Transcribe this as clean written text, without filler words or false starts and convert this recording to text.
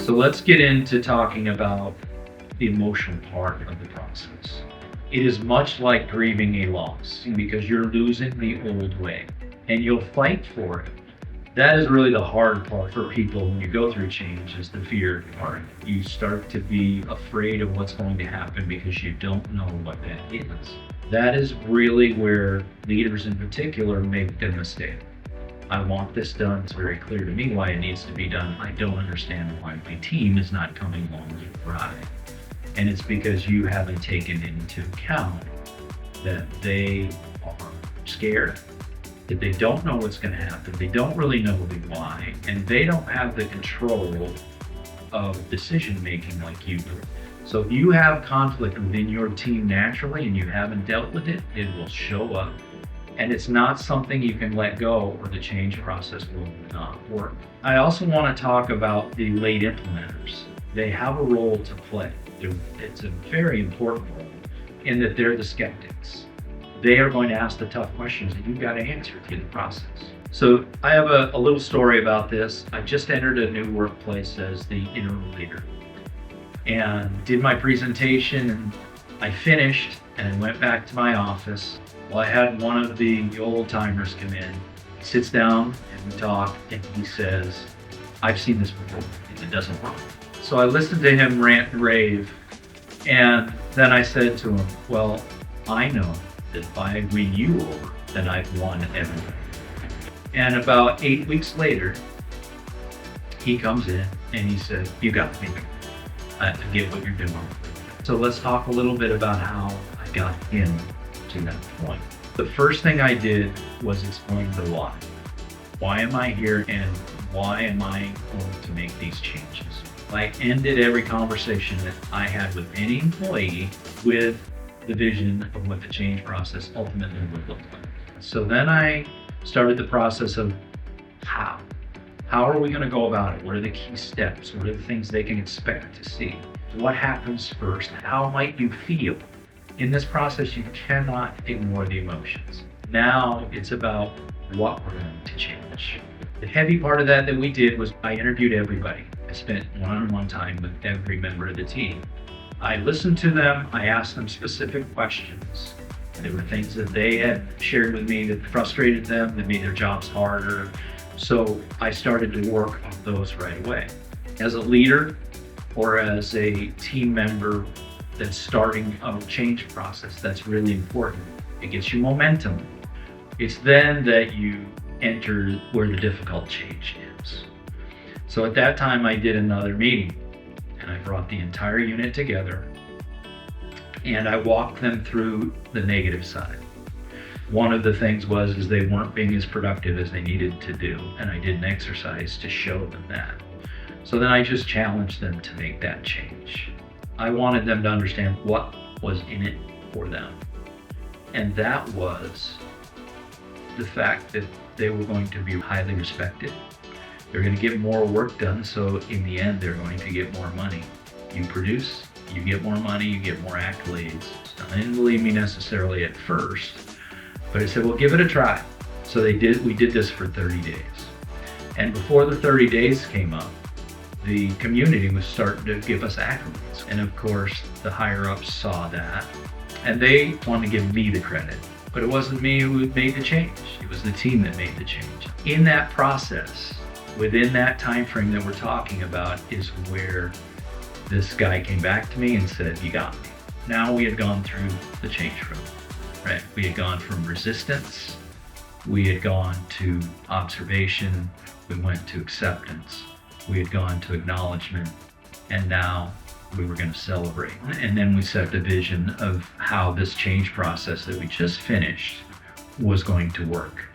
So let's get into talking about the emotional part of the process. It is much like grieving a loss because you're losing the old way and you'll fight for it. That is really the hard part for people when you go through change is the fear part. You start to be afraid of what's going to happen because you don't know what that is. That is really where leaders in particular make the mistake. I want this done. It's very clear to me why it needs to be done. I don't understand why my team is not coming along to ride. And it's because you haven't taken into account that they are scared, that they don't know what's going to happen. They don't really know the why, and they don't have the control of decision making like you do. So if you have conflict within your team naturally and you haven't dealt with it, it will show up. And it's not something you can let go or the change process will not work. I also want to talk about the late implementers. They have a role to play. It's a very important role in that they're the skeptics. They are going to ask the tough questions that you've got to answer through the process. So I have a little story about this. I just entered a new workplace as the interim leader and did my presentation, and I finished and I went back to my office. Well, I had one of the old timers come in, he sits down and we talk, and he says, I've seen this before, and it doesn't work. So I listened to him rant and rave, and then I said to him, well, I know that if I win you over, then I've won everything. And about 8 weeks later, he comes in and he said, you got me. I get what you're doing. So let's talk a little bit about how I got him to that point. The first thing I did was explain the why. Why am I here and why am I going to make these changes? I ended every conversation that I had with any employee with the vision of what the change process ultimately would look like. So then I started the process of how. How are we going to go about it? What are the key steps? What are the things they can expect to see? What happens first? How might you feel? In this process, you cannot ignore the emotions. Now it's about what we're going to change. The heavy part of that we did was I interviewed everybody. I spent one-on-one time with every member of the team. I listened to them. I asked them specific questions. There were things that they had shared with me that frustrated them, that made their jobs harder. So I started to work on those right away. As a leader or as a team member that's starting a change process, that's really important. It gets you momentum. It's then that you enter where the difficult change is. So at that time I did another meeting and I brought the entire unit together and I walked them through the negative side. One of the things was they weren't being as productive as they needed to do, and I did an exercise to show them that. So then I just challenged them to make that change. I wanted them to understand what was in it for them. And that was the fact that they were going to be highly respected. They're going to get more work done, so in the end, they're going to get more money. You produce, you get more money, you get more accolades. Now, they didn't believe me necessarily at first, but I said, well, give it a try. So we did this for 30 days. And before the 30 days came up, the community was starting to give us accolades. And of course, the higher ups saw that and they wanted to give me the credit. But it wasn't me who made the change. It was the team that made the change. In that process, within that time frame that we're talking about is where this guy came back to me and said, you got me. Now we had gone through the change room. Right. We had gone from resistance, we had gone to observation, we went to acceptance, we had gone to acknowledgement, and now we were going to celebrate. And then we set the vision of how this change process that we just finished was going to work.